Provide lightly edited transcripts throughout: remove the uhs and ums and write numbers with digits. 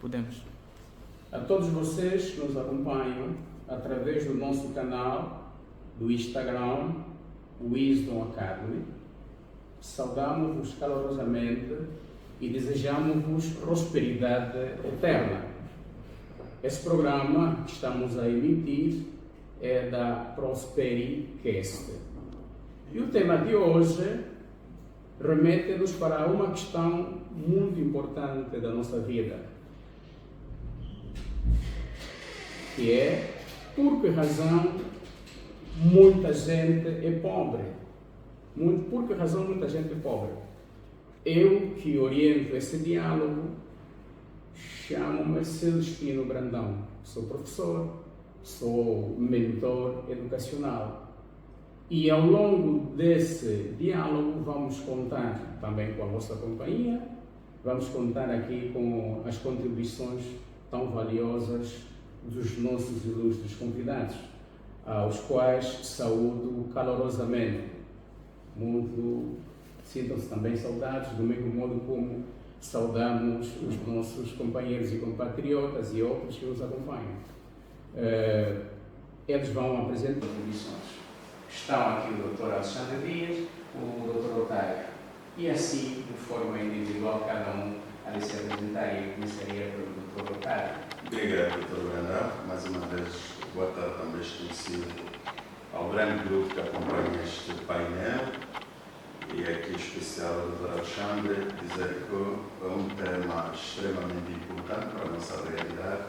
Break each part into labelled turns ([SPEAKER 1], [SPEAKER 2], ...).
[SPEAKER 1] Podemos.
[SPEAKER 2] A todos vocês que nos acompanham através do nosso canal do Instagram, Wisdom Academy, saudamos-vos calorosamente e desejamos-vos prosperidade eterna. Esse programa que estamos a emitir é da Prospericast. E o tema de hoje remete-nos para uma questão muito importante da nossa vida, que é por que razão muita gente é pobre. Por que razão muita gente é pobre? Eu que oriento esse diálogo chamo-me Celestino Brandão. Sou professor, sou mentor educacional. E ao longo desse diálogo vamos contar também com a vossa companhia, vamos contar aqui com as contribuições tão valiosas dos nossos ilustres convidados, aos quais saúdo calorosamente. Sintam-se também saudados, do mesmo modo como saudamos os nossos companheiros e compatriotas e outros que nos acompanham. Eles vão apresentar contribuições. Estão aqui o Dr. Alexandre Dias, o Dr. Otário, e assim, de forma individual, cada um a se apresentar, e eu começaria pelo Dr. Otário.
[SPEAKER 3] Obrigado, Dr. Brandão. Mais uma vez, boa tarde também esclarecido ao grande grupo que acompanha este painel. E aqui, em especial, ao Dr. Alexandre, dizer que é um tema extremamente importante para a nossa realidade.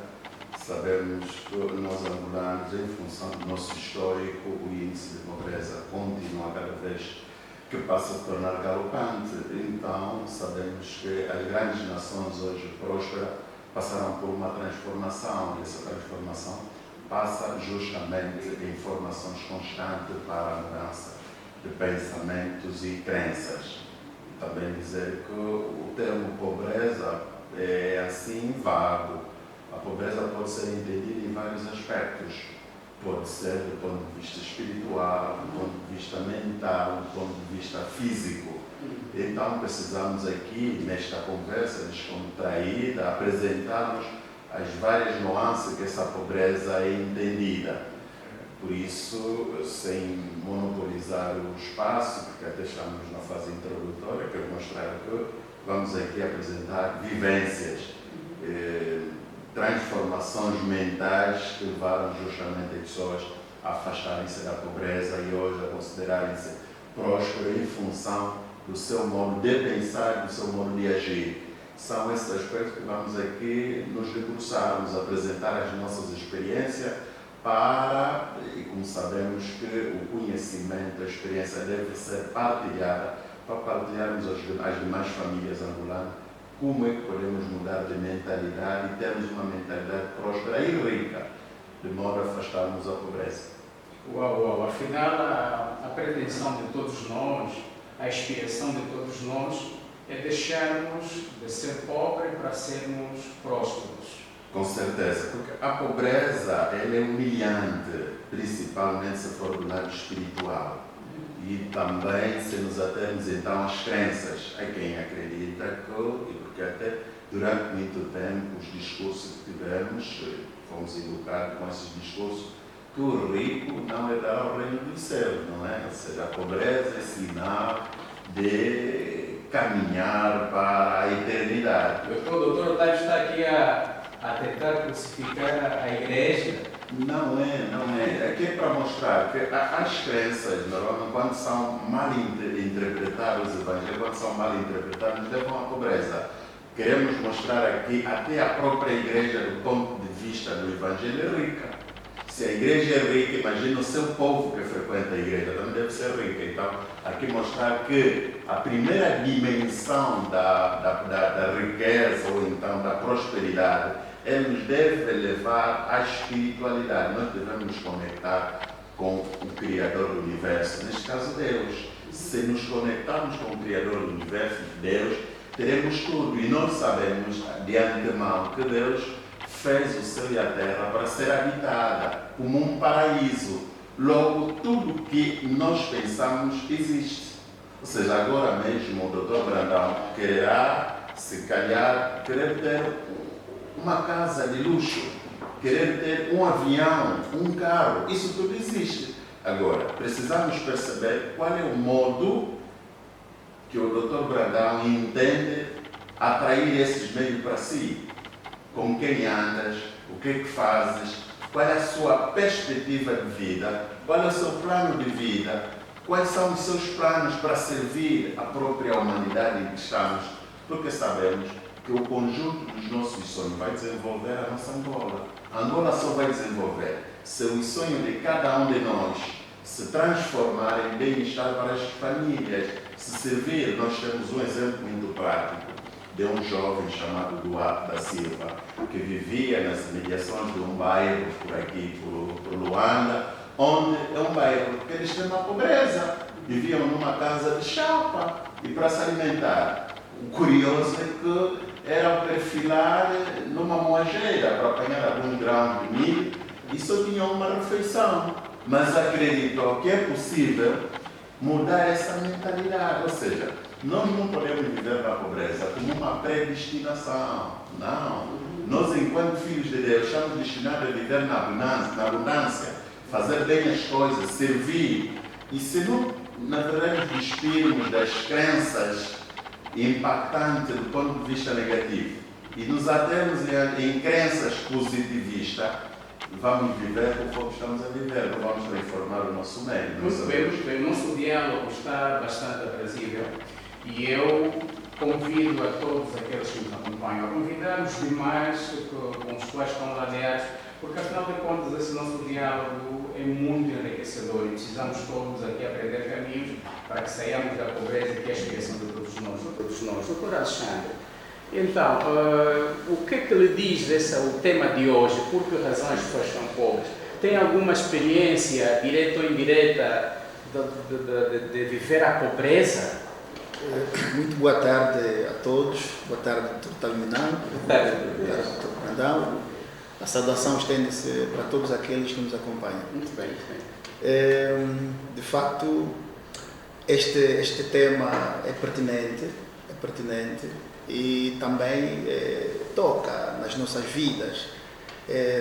[SPEAKER 3] Sabemos que nós angolanos, em função do nosso histórico, o índice de pobreza continua cada vez que passa a se tornar galopante. Então, sabemos que as grandes nações hoje prósperas passaram por uma transformação, e essa transformação passa justamente em formações constantes para a mudança de pensamentos e crenças. Também dizer que o termo pobreza é assim vago. A pobreza pode ser entendida em vários aspectos. Pode ser do ponto de vista espiritual, do ponto de vista mental, do ponto de vista físico. Então precisamos aqui, nesta conversa descontraída, apresentar-nos as várias nuances que essa pobreza é entendida. Por isso, sem monopolizar o espaço, porque até estamos na fase introdutória, quero mostrar que vamos aqui apresentar vivências, transformações mentais que levaram justamente as pessoas a afastarem-se da pobreza e hoje a considerarem-se prósperas em função do seu modo de pensar, do seu modo de agir. São esses aspectos que vamos aqui nos debruçar, nos apresentar as nossas experiências e como sabemos que o conhecimento, a experiência deve ser partilhada para partilharmos as demais famílias angolanas como é que podemos mudar de mentalidade e termos uma mentalidade próspera e rica, de modo a afastarmos a pobreza.
[SPEAKER 2] Uau! Afinal, a pretensão de todos nós, a aspiração de todos nós é deixarmos de ser pobres para sermos prósperos.
[SPEAKER 3] Com certeza, porque a pobreza ela é humilhante, principalmente se for do lado espiritual. E também se nos atermos então às crenças. Há quem acredita que, porque até durante muito tempo os discursos que tivemos, fomos educados com esses discursos, que o rico não herdará o reino dos céus, não é? Ou seja, a pobreza é sinal de caminhar para a eternidade.
[SPEAKER 2] O doutor Otávio está aqui a tentar crucificar a igreja.
[SPEAKER 3] Não é. Aqui é para mostrar que as crenças, normalmente, quando são mal interpretadas, os evangelhos, quando são mal interpretados, nos levam à pobreza. Queremos mostrar aqui até a própria igreja, do ponto de vista do evangelho, é rica. Se a igreja é rica, imagina o seu povo que frequenta a igreja, também deve ser rica. Então, aqui mostrar que a primeira dimensão da riqueza, ou então da prosperidade, ele nos deve levar à espiritualidade. Nós devemos nos conectar com o Criador do Universo, neste caso Deus. Se nos conectarmos com o Criador do Universo, Deus, teremos tudo. E nós sabemos de antemão que Deus fez o céu e a terra para ser habitada, como um paraíso. Logo, tudo que nós pensamos existe. Ou seja, agora mesmo o Dr. Brandão quererá, se calhar, querer ter uma casa de luxo, querer ter um avião, um carro, isso tudo existe. Agora, precisamos perceber qual é o modo que o Dr. Brandão entende atrair esses meios para si. Com quem andas, o que é que fazes, qual é a sua perspectiva de vida, qual é o seu plano de vida, quais são os seus planos para servir a própria humanidade em que estamos, porque sabemos que o conjunto dos nossos sonhos vai desenvolver a nossa Angola. A Angola só vai desenvolver se o sonho de cada um de nós se transformar em bem-estar para as famílias, se servir. Nós temos um exemplo muito prático de um jovem chamado Duarte da Silva, que vivia nas mediações de um bairro por aqui, por Luanda, onde é um bairro que eles têm uma pobreza, viviam numa casa de chapa e para se alimentar. O curioso é que era perfilar numa moageira para apanhar alguns grãos de milho e só tinham uma refeição. Mas acreditam que é possível mudar essa mentalidade, ou seja, nós não podemos viver na pobreza como uma predestinação. Não. Nós, enquanto filhos de Deus, estamos destinados a viver na abundância, fazer bem as coisas, servir. E se não, na verdade, nos despirmos das crenças impactantes do ponto de vista negativo e nos atermos em crenças positivistas, vamos viver conforme estamos a viver, não vamos transformar o nosso meio.
[SPEAKER 2] Muito bem. O nosso diálogo está bastante aprazível e eu convido a todos aqueles que nos acompanham a convidar os demais com os quais estão ladeados, porque afinal de contas esse nosso diálogo é muito enriquecedor e precisamos todos aqui aprender caminhos para que saiamos da pobreza e que é a expiação de todos nós. Doutor Alexandre, então, o que é que lhe diz o tema de hoje? Por que razão as pessoas estão pobres? Tem alguma experiência, direta ou indireta, de viver a pobreza?
[SPEAKER 1] Muito boa tarde a todos. Boa tarde, Dr. Talminão.
[SPEAKER 2] Boa tarde,
[SPEAKER 1] Dr. Brandão. A saudação estende-se para todos aqueles que nos acompanham.
[SPEAKER 2] Muito bem.
[SPEAKER 1] De facto, este tema é pertinente e também toca nas nossas vidas,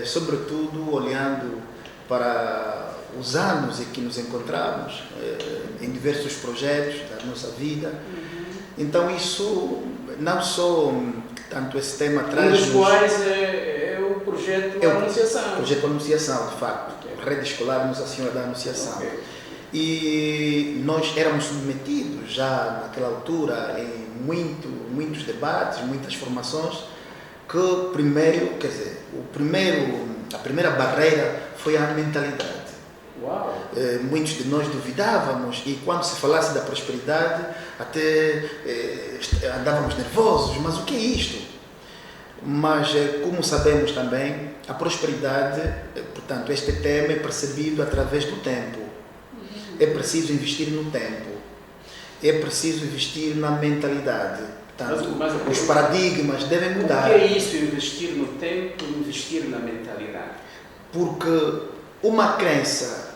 [SPEAKER 1] sobretudo olhando para os anos em que nos encontramos, em diversos projetos da nossa vida. Então isso não só, tanto esse tema traz...
[SPEAKER 2] Um dos quais é o projeto Anunciação.
[SPEAKER 1] O projeto Anunciação, de facto. Rede Escolar Nossa Senhora da Anunciação.
[SPEAKER 2] Okay.
[SPEAKER 1] E nós éramos submetidos já naquela altura em muitos debates, muitas formações, que a primeira barreira foi a mentalidade.
[SPEAKER 2] Uau.
[SPEAKER 1] Muitos de nós duvidávamos e quando se falasse da prosperidade até andávamos nervosos, mas o que é isto? Mas como sabemos também, a prosperidade, portanto, este tema é percebido através do tempo. É preciso investir no tempo, é preciso investir na mentalidade. Portanto, mas os paradigmas devem mudar.
[SPEAKER 2] O que é isso, investir no tempo, investir na mentalidade?
[SPEAKER 1] Porque uma crença,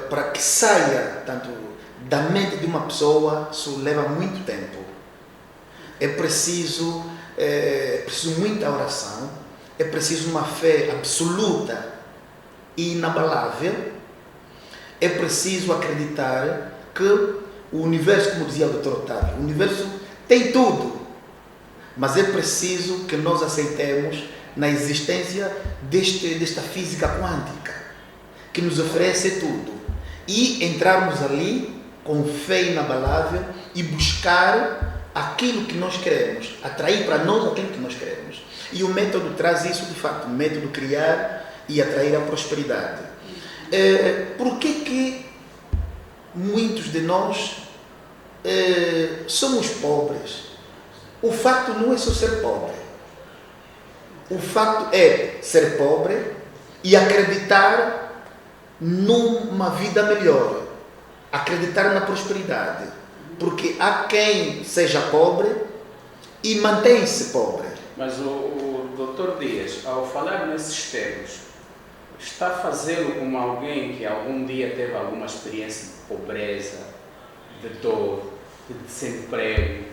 [SPEAKER 1] para que saia tanto da mente de uma pessoa, isso leva muito tempo. É preciso muita oração, é preciso uma fé absoluta e inabalável. É preciso acreditar que o universo, como dizia o Dr. Otávio, o universo tem tudo, mas é preciso que nós aceitemos na existência desta física quântica, que nos oferece tudo, e entrarmos ali com fé inabalável e buscar aquilo que nós queremos, atrair para nós aquilo que nós queremos. E o método traz isso, de fato, o método criar e atrair a prosperidade. Por que muitos de nós somos pobres? O facto não é só ser pobre. O facto é ser pobre e acreditar numa vida melhor, acreditar na prosperidade. Porque há quem seja pobre e mantém-se pobre.
[SPEAKER 2] Mas o Dr. Dias, ao falar nesses termos, está a fazê-lo como alguém que algum dia teve alguma experiência de pobreza, de dor, de desemprego,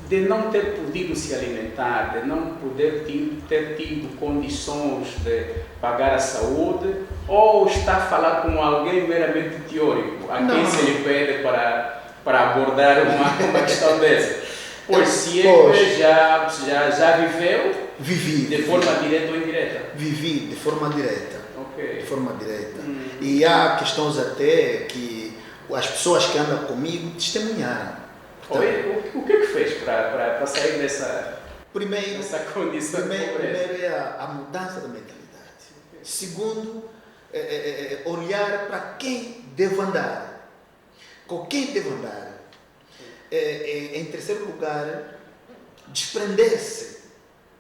[SPEAKER 2] de não ter podido se alimentar, de não poder ter tido condições de pagar a saúde, ou está a falar com alguém meramente teórico, a quem se lhe pede para abordar uma questão dessa? Pois se ele já viveu,
[SPEAKER 1] vivi
[SPEAKER 2] de forma direta ou indireta?
[SPEAKER 1] Vivi de forma direta.
[SPEAKER 2] Okay.
[SPEAKER 1] De forma direta. E há questões até que as pessoas que andam comigo testemunharam.
[SPEAKER 2] O que fez para sair dessa condição?
[SPEAKER 1] Primeiro é a mudança da mentalidade. Okay. Segundo, olhar para quem devo andar. Com quem devo andar. Em terceiro lugar, desprender-se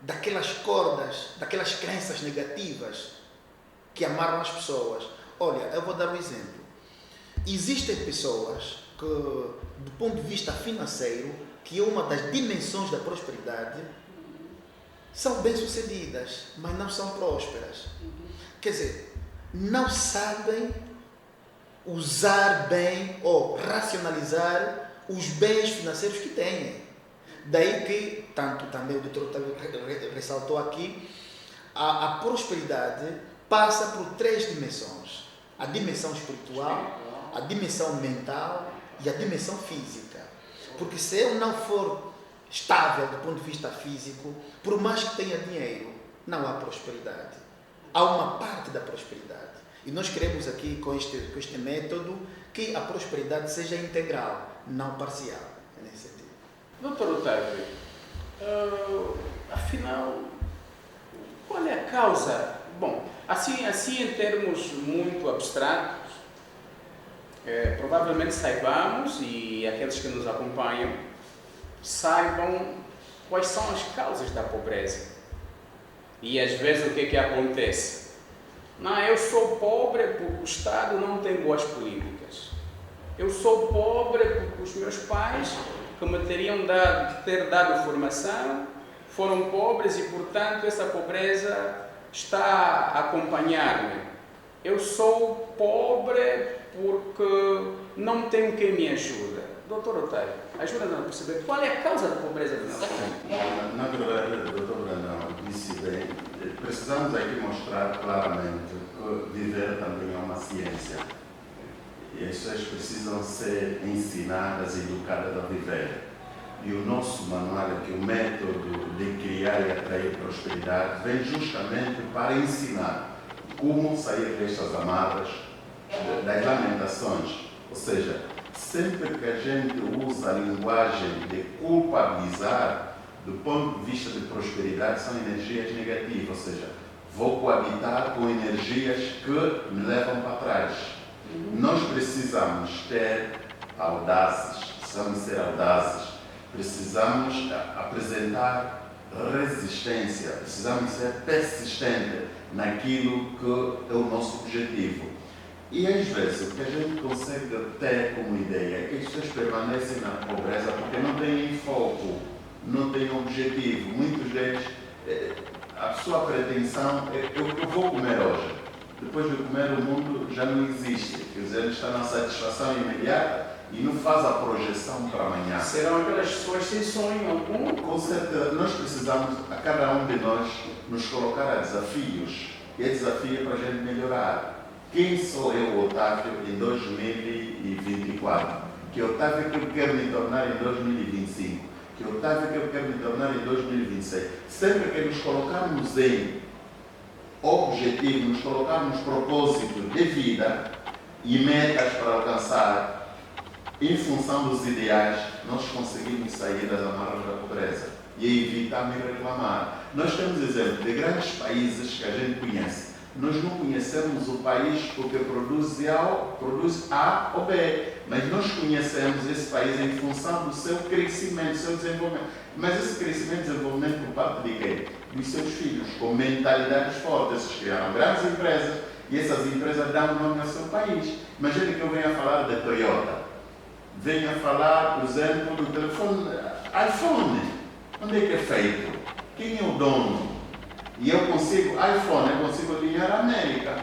[SPEAKER 1] daquelas cordas, daquelas crenças negativas que amarram as pessoas. Olha, eu vou dar um exemplo. Existem pessoas que, do ponto de vista financeiro, que é uma das dimensões da prosperidade, são bem-sucedidas, mas não são prósperas. Quer dizer, não sabem usar bem ou racionalizar os bens financeiros que têm. Daí que, tanto também o doutor ressaltou aqui, a prosperidade passa por 3 dimensões. A dimensão espiritual, a dimensão mental e a dimensão física. Porque se eu não for estável do ponto de vista físico, por mais que tenha dinheiro, não há prosperidade. Há uma parte da prosperidade. E nós queremos aqui, com este método, que a prosperidade seja integral, não parcial. É nesse sentido.
[SPEAKER 2] Doutor Otávio, afinal, qual é a causa? Bom, assim em termos muito abstratos, provavelmente saibamos, e aqueles que nos acompanham saibam quais são as causas da pobreza. E às vezes o que acontece? Não, eu sou pobre porque o Estado não tem boas políticas. Eu sou pobre porque os meus pais, que me teriam ter dado formação, foram pobres e, portanto, essa pobreza está a acompanhar-me. Eu sou pobre porque não tenho quem me ajude. Doutor Otávio, ajuda-nos a perceber qual é a causa da pobreza do nosso país.
[SPEAKER 3] Na verdade, doutor Brandão disse bem, precisamos aqui mostrar claramente que viver também é uma ciência. E as pessoas precisam ser ensinadas e educadas a viver. E o nosso manual aqui, o método de criar e atrair prosperidade, vem justamente para ensinar como sair destas amarras, das lamentações. Ou seja, sempre que a gente usa a linguagem de culpabilizar, do ponto de vista de prosperidade, são energias negativas. Ou seja, vou coabitar com energias que me levam para trás. Nós precisamos ter audazes, precisamos ser audazes, precisamos apresentar resistência, precisamos ser persistentes naquilo que é o nosso objetivo. E às vezes o que a gente consegue ter como ideia é que as pessoas permanecem na pobreza porque não têm foco, não têm objetivo. Muitos deles, a sua pretensão é eu vou comer hoje. Depois de comer, o mundo já não existe. Quer dizer, ele está na satisfação imediata e não faz a projeção para amanhã.
[SPEAKER 2] Serão aquelas pessoas sem sonho algum?
[SPEAKER 3] Com certeza, nós precisamos, a cada um de nós, nos colocar a desafios. E é desafio para a gente melhorar. Quem sou eu, Otávio, em 2024? Que Otávio que eu quero me tornar em 2025? Que Otávio que eu quero me tornar em 2026? Sempre que nos colocarmos em objetivo, nos colocarmos propósito de vida e metas para alcançar em função dos ideais, nós conseguimos sair das amarras da pobreza e evitar me reclamar. Nós temos exemplo de grandes países que a gente conhece. Nós não conhecemos o país porque produz A ou B, mas nós conhecemos esse país em função do seu crescimento, do seu desenvolvimento. Mas esse crescimento e desenvolvimento por parte de quem? Dos seus filhos, com mentalidades fortes. Eles criaram grandes empresas e essas empresas dão nome ao seu país. Imagina que eu venha falar de Toyota, venha falar, por exemplo, do telefone iPhone. Onde é que é feito? Quem é o dono? E eu consigo, iPhone, eu consigo ligar à América.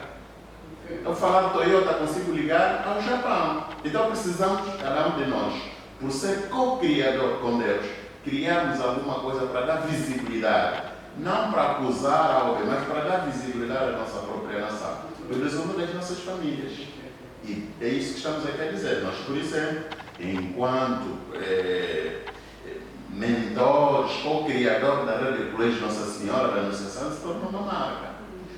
[SPEAKER 3] Eu falar Toyota, consigo ligar ao Japão. Então precisamos, cada um de nós, por ser co-criador com Deus, criarmos alguma coisa para dar visibilidade, não para acusar alguém, mas para dar visibilidade à nossa própria nação, o desenvolvimento das nossas famílias. E é isso que estamos aqui a dizer. Nós, por exemplo, enquanto mentores ou criadores da Rede Colégio Nossa Senhora da Anunciação, se torna uma marca.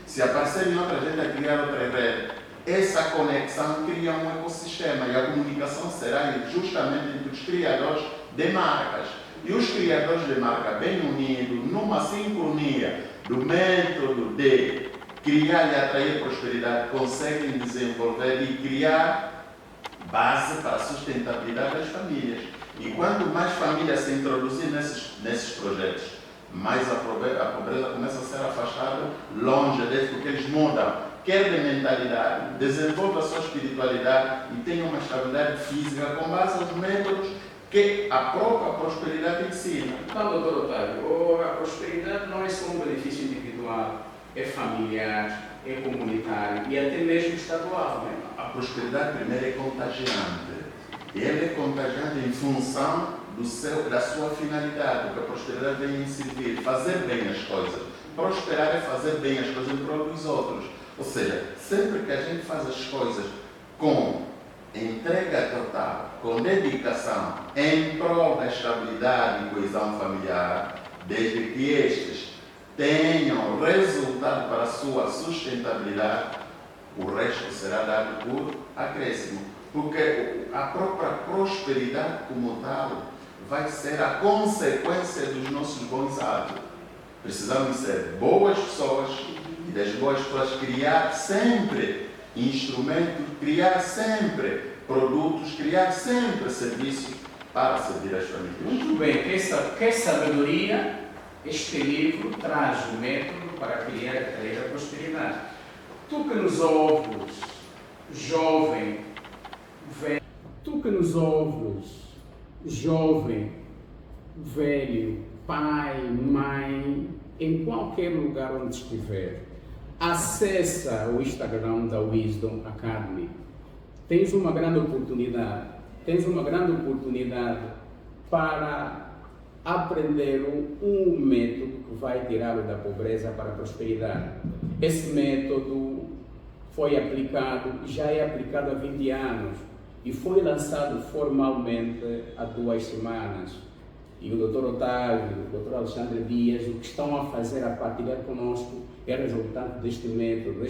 [SPEAKER 3] Se aparecerem outra gente a criar outra rede, essa conexão cria um ecossistema e a comunicação será justamente entre os criadores de marcas. E os criadores de marca bem unidos, numa sincronia do método de criar e atrair prosperidade, conseguem desenvolver e criar base para a sustentabilidade das famílias. E quanto mais famílias se introduzirem nesses projetos, mais a pobreza começa a ser afastada longe deles, porque eles mudam, quer de mentalidade, desenvolvem a sua espiritualidade e tenham uma estabilidade física com base aos métodos que a própria prosperidade ensina.
[SPEAKER 2] Então, doutor Otávio, a prosperidade não é só um benefício individual, é familiar, é comunitário e até mesmo estadual. Né?
[SPEAKER 3] A prosperidade primeiro é contagiante. Ele é contagiante em função da sua finalidade, porque a prosperidade vem em servir, fazer bem as coisas. Prosperar é fazer bem as coisas em prol dos outros. Ou seja, sempre que a gente faz as coisas com entrega total, com dedicação, em prol da estabilidade e coesão familiar, desde que estes tenham resultado para a sua sustentabilidade, o resto será dado por acréscimo. Porque a própria prosperidade como tal vai ser a consequência dos nossos bons atos. Precisamos ser boas pessoas e das boas pessoas criar sempre instrumentos, criar sempre produtos, criar sempre serviços para servir as famílias.
[SPEAKER 2] Muito bem, que sabedoria este livro traz o método para criar e atrair a prosperidade. Tu que nos ouves, jovem, velho, tu que nos ouves, jovem, velho, pai, mãe, em qualquer lugar onde estiver, acessa o Instagram da Wisdom Academy. Tens uma grande oportunidade para aprender um método que vai tirá-lo da pobreza para a prosperidade. Esse método já é aplicado há 20 anos e foi lançado formalmente há 2 semanas. E o Dr. Otávio, o Dr. Alexandre Dias, o que estão a fazer, a partilhar conosco, é resultado deste método,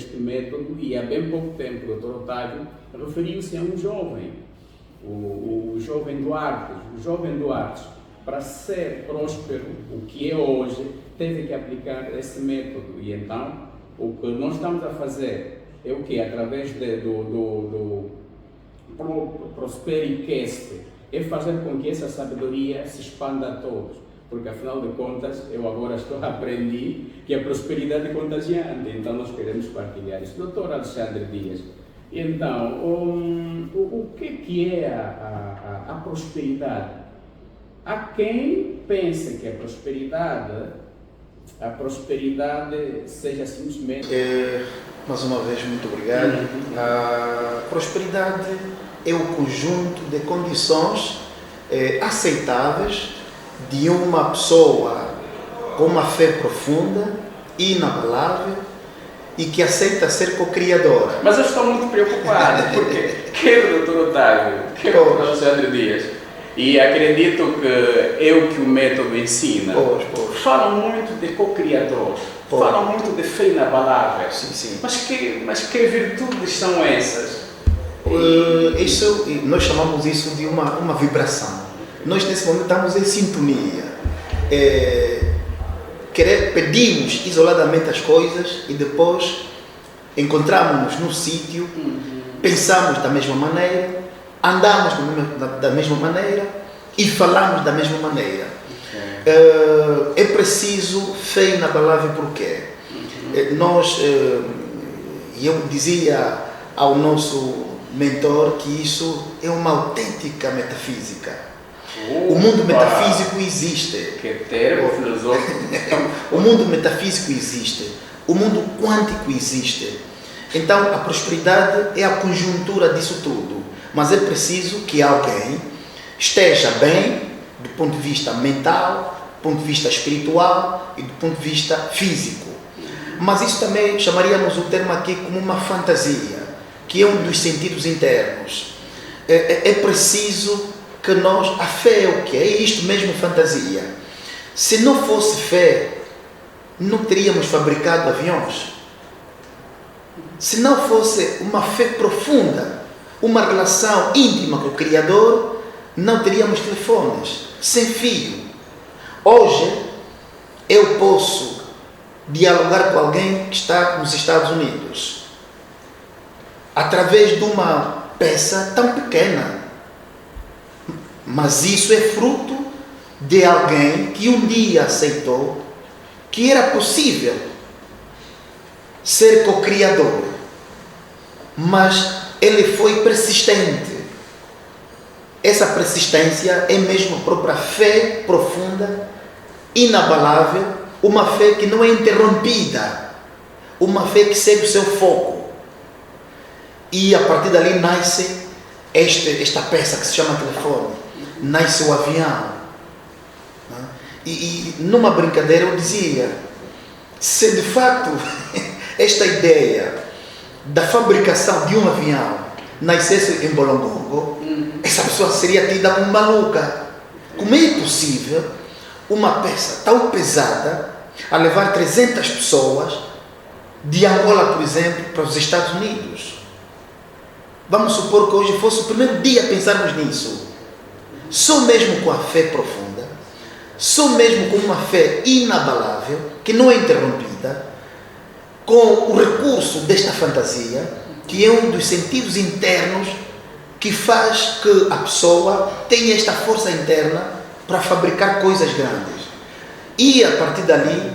[SPEAKER 2] e há bem pouco tempo o Dr. Otávio referiu-se a um jovem, o jovem Duarte, para ser próspero, o que é hoje, teve que aplicar esse método. E então, o que nós estamos a fazer é o que? Através do Prospericast, é fazer com que essa sabedoria se expanda a todos. Porque, afinal de contas, eu agora aprendi que a prosperidade é contagiante, então nós queremos partilhar isso. Doutor Alexandre Dias, então, o que é a prosperidade? Há quem pense que a prosperidade seja simplesmente...
[SPEAKER 1] Mais uma vez, muito obrigado. A prosperidade é o conjunto de condições aceitáveis de uma pessoa com uma fé profunda, inabalável e que aceita ser co-criadora.
[SPEAKER 2] Mas eu estou muito preocupado, porque quero o Dr. Otávio, quero o Dr. Alexandre Dias, e acredito que é o que o método ensina. Falam muito de co-criadores, falam muito de fé inabalável.
[SPEAKER 1] Sim.
[SPEAKER 2] Mas que virtudes são essas?
[SPEAKER 1] Nós chamamos isso de uma vibração. Nós nesse momento estamos em sintonia. Pedimos isoladamente as coisas e depois encontramos-nos no sítio, pensamos da mesma maneira, andamos da mesma maneira e falamos da mesma maneira. É preciso fé inabalável porque eu dizia ao nosso mentor que isso é uma autêntica metafísica. O mundo metafísico existe.
[SPEAKER 2] Que termo filosófico.
[SPEAKER 1] O mundo metafísico existe. O mundo quântico existe. Então, a prosperidade é a conjuntura disso tudo. Mas é preciso que alguém esteja bem do ponto de vista mental, do ponto de vista espiritual e do ponto de vista físico. Mas isso também chamaríamos o termo aqui como uma fantasia, que é um dos sentidos internos. É preciso que a fé é o que? É isto mesmo, fantasia. Se não fosse fé, não teríamos fabricado aviões. Se não fosse uma fé profunda, uma relação íntima com o Criador, não teríamos telefones sem fio. Hoje, eu posso dialogar com alguém que está nos Estados Unidos através de uma peça tão pequena. Mas isso é fruto de alguém que um dia aceitou que era possível ser co-criador, mas ele foi persistente. Essa persistência é mesmo a própria fé profunda, inabalável, uma fé que não é interrompida, uma fé que segue o seu foco. E a partir dali nasce esta peça que se chama telefone, nasce o avião. E numa brincadeira eu dizia, se de facto esta ideia da fabricação de um avião nascesse em Bolongongo, essa pessoa seria tida como maluca. Como é possível uma peça tão pesada a levar 300 pessoas de Angola, por exemplo, para os Estados Unidos? Vamos supor que hoje fosse o primeiro dia a pensarmos nisso. Só mesmo com a fé profunda, só mesmo com uma fé inabalável, que não é interrompida, com o recurso desta fantasia, que é um dos sentidos internos que faz que a pessoa tenha esta força interna para fabricar coisas grandes. E a partir dali,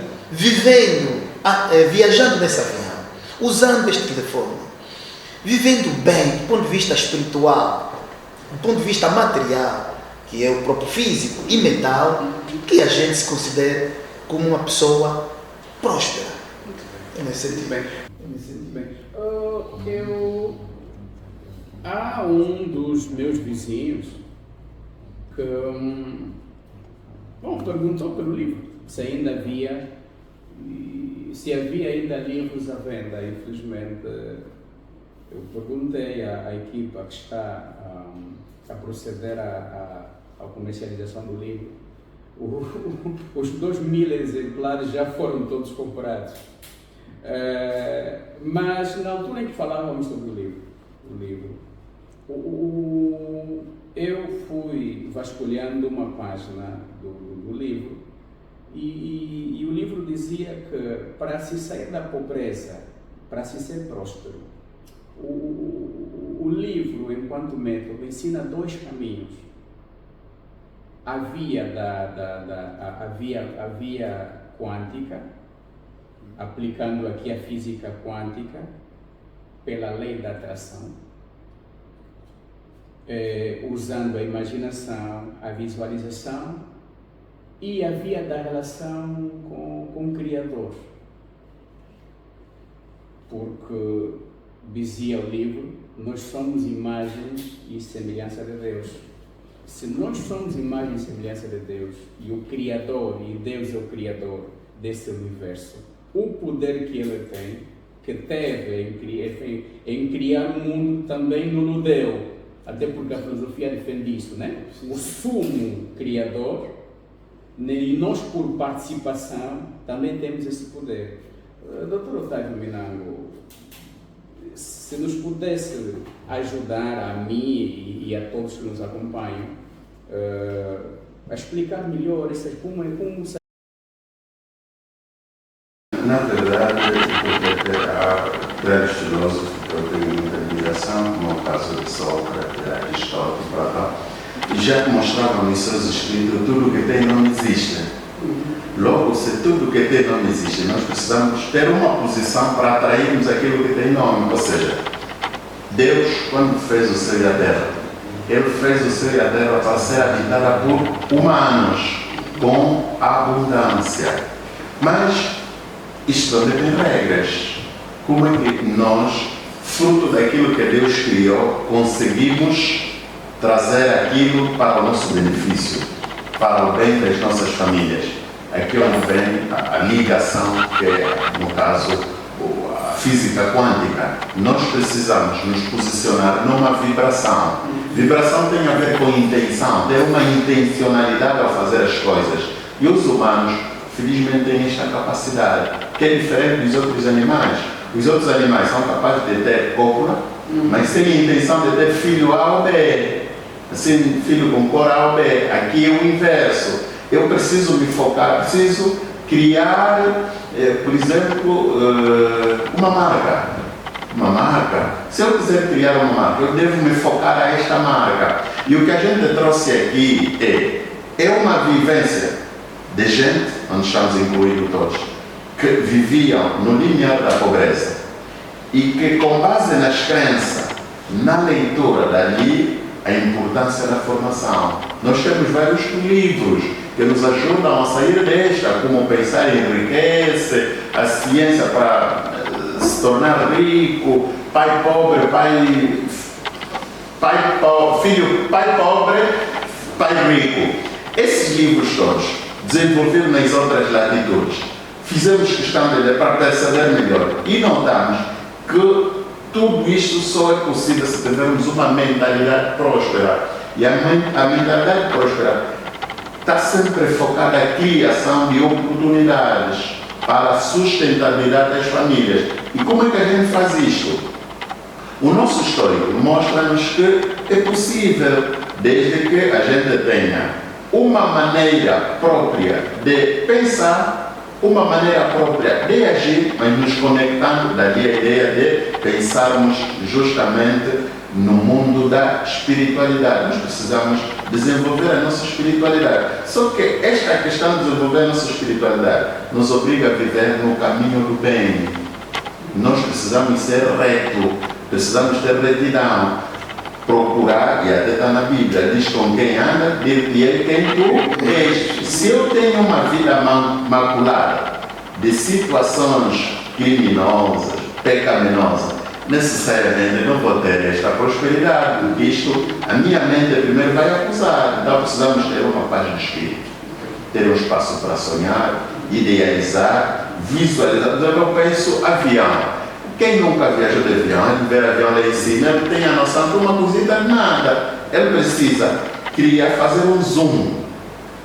[SPEAKER 1] viajando nesse avião, usando este telefone, vivendo bem do ponto de vista espiritual, do ponto de vista material, que é o próprio físico e mental, que a gente se considere como uma pessoa próspera. Eu me sinto bem.
[SPEAKER 2] Há um dos meus vizinhos que perguntou pelo livro se ainda havia ainda livros à venda. Infelizmente, eu perguntei à equipa que está a proceder à comercialização do livro. Os 2.000 exemplares já foram todos comprados. Mas na altura em que falávamos sobre o livro, eu fui vasculhando uma página do livro e o livro dizia que para se sair da pobreza, para se ser próspero, o livro, enquanto método, ensina 2 caminhos. A via a via quântica, aplicando aqui a física quântica, pela lei da atração, usando a imaginação, a visualização, e a via da relação com o Criador. Porque, dizia o livro, nós somos imagens e semelhança de Deus. Se nós somos imagem e semelhança de Deus, e o Criador, e Deus é o Criador desse universo, o poder que Ele tem, que teve em criar o mundo, também nos deu, até porque a filosofia defende isso, né? O sumo Criador, e nós, por participação, também temos esse poder. Dr. Otávio Minango, se nos pudesse ajudar a mim e a todos que nos acompanham a explicar melhor como
[SPEAKER 3] Na verdade, há vários filósofos que eu tenho muita admiração, como é o caso de Sócrates, Aristóteles, Platão, e já mostravam em seus escritos tudo que tem não existe. Logo, se tudo que tem nome existe, nós precisamos ter uma posição para atrairmos aquilo que tem nome. Ou seja, Deus, quando fez o céu e a terra, Ele fez o céu e a terra para ser habitada por humanos, com abundância. Mas isto também tem regras. Como é que nós, fruto daquilo que Deus criou, conseguimos trazer aquilo para o nosso benefício? para o bem das nossas famílias. Aqui onde vem a ligação, que é, no caso, a física quântica. Nós precisamos nos posicionar numa vibração. Vibração tem a ver com intenção, ter uma intencionalidade ao fazer as coisas. E os humanos, felizmente, têm esta capacidade, que é diferente dos outros animais. Os outros animais são capazes de ter cópula, mas sem a intenção de ter filho A ou B. Assim, filho com cor A ou B. Aqui é o inverso. Eu preciso me focar, preciso criar, por exemplo, uma marca. Uma marca. Se eu quiser criar uma marca, eu devo me focar a esta marca. E o que a gente trouxe aqui é uma vivência de gente, onde estamos incluídos todos, que viviam no limiar da pobreza e que, com base nas crenças, na leitura dali, a importância da formação. Nós temos vários livros que nos ajudam a sair desta, como Pensar Enriquece, a ciência para se tornar rico, pai pobre, filho, pai pobre, pai rico. Esses livros todos, desenvolvidos nas outras latitudes, fizemos questão de ler para perceber melhor e notamos que tudo isto só é possível se tivermos uma mentalidade próspera. E a mentalidade próspera está sempre focada na criação de oportunidades para a sustentabilidade das famílias. E como é que a gente faz isto? O nosso histórico mostra-nos que é possível, desde que a gente tenha uma maneira própria de pensar, uma maneira própria de agir, mas nos conectando dali a ideia de pensarmos justamente no mundo da espiritualidade. Nós precisamos desenvolver a nossa espiritualidade. Só que esta questão de desenvolver a nossa espiritualidade nos obriga a viver no caminho do bem. Nós precisamos ser retos, precisamos ter retidão, procurar, e até está na Bíblia, diz com quem anda, de ele quem tu és. Se eu tenho uma vida maculada de situações criminosas, pecaminosas, necessariamente não vou ter esta prosperidade, porque isto, a minha mente primeiro vai acusar. Então precisamos ter uma paz de espírito, ter um espaço para sonhar, idealizar, visualizar. Eu penso avião. Quem nunca viajou de avião, ele vê avião lá em cima, ele tem a noção de uma cosita de nada. Ele precisa fazer um zoom.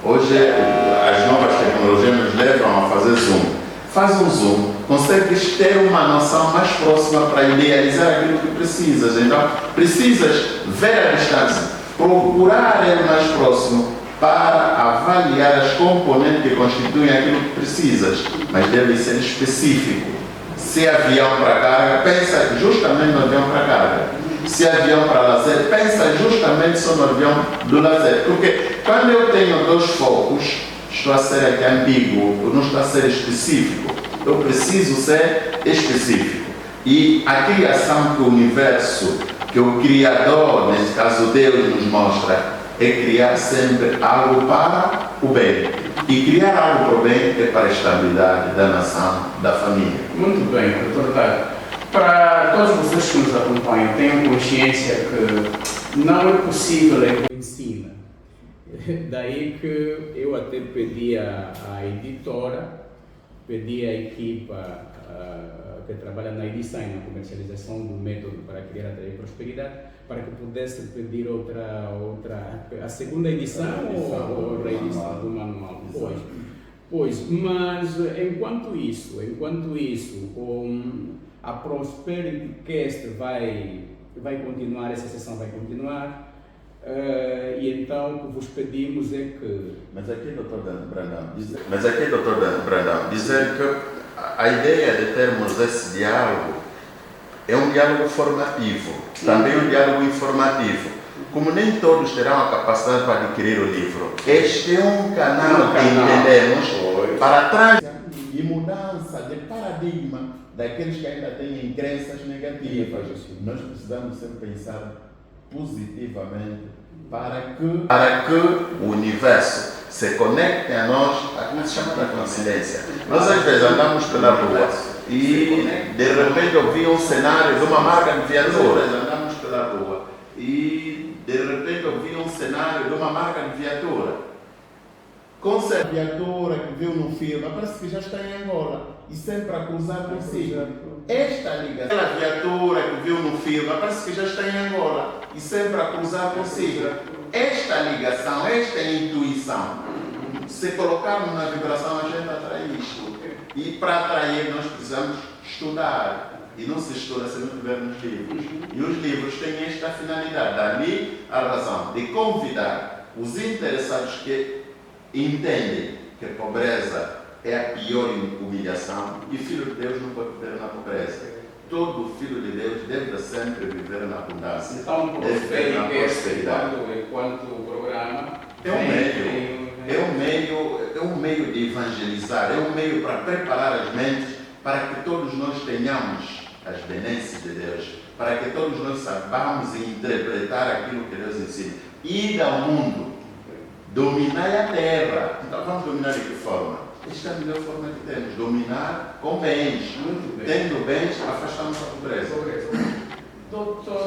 [SPEAKER 3] Hoje as novas tecnologias nos levam a fazer zoom. Faz um zoom, consegues ter uma noção mais próxima para idealizar aquilo que precisas. Então, precisas ver a distância, procurar ele mais próximo para avaliar as componentes que constituem aquilo que precisas, mas deve ser específico. Se é avião para carga, pensa justamente no avião para carga. Se é avião para lazer, pensa justamente só no avião do lazer. Porque quando eu tenho dois focos, estou a ser aqui ambíguo, não estou a ser específico. Eu preciso ser específico. E a criação que o universo, que o Criador, nesse caso Deus, nos mostra, é criar sempre algo para o bem. E criar algo para o bem é para a estabilidade da nação, da família.
[SPEAKER 2] Muito bem, doutor Dário. Para todos vocês que nos acompanham, tenham consciência que não é possível o ensino. Daí que eu até pedi à editora, pedi à equipa que trabalha na edição e na comercialização do método para criar atrair prosperidade, para que pudesse pedir a segunda edição ou a reedição do manual. Pois, mas enquanto isso, a Prosperity Cast vai continuar, essa sessão vai continuar, e então o que vos pedimos é que...
[SPEAKER 3] Mas aqui, doutor Brandão, dizer que a ideia de termos esse diálogo é um diálogo formativo, também um diálogo informativo. Como nem todos terão a capacidade para adquirir o livro, este é um canal que entendemos para trás e mudança de paradigma daqueles que ainda têm crenças negativas. Nós precisamos sempre pensar positivamente para que o universo se conecte a nós, aquilo que se chama da coincidência. Nós às vezes andamos pela rua e de repente ouvi um cenário de uma marca de viatura. Andamos pela rua e de repente ouvi um cenário de uma marca de viatura. a viatura que viu no filme, parece que já está em Angola e sempre a cruzar consigo. Esta ligação, aquela viatura que viu no filme, parece que já está em Angola e sempre a cruzar consigo. Esta ligação, esta intuição, se colocarmos na vibração, a gente atrai isto. E para atrair, nós precisamos estudar. E não se estuda se não tiver nos livros. E os livros têm esta finalidade, dali a razão de convidar os interessados que entendem que a pobreza é a pior humilhação e filho de Deus não pode viver na pobreza. Todo filho de Deus deve sempre viver na abundância,
[SPEAKER 2] Então,
[SPEAKER 3] deve viver na prosperidade.
[SPEAKER 2] enquanto programa,
[SPEAKER 3] É um meio de evangelizar, é um meio para preparar as mentes para que todos nós tenhamos as benesses de Deus, para que todos nós saibamos interpretar aquilo que Deus ensina. Ir ao mundo, dominar a terra. Então vamos dominar de que forma? Esta é a melhor forma que temos, dominar com bens. Tendo bens, afastamos a pobreza.
[SPEAKER 2] Doutor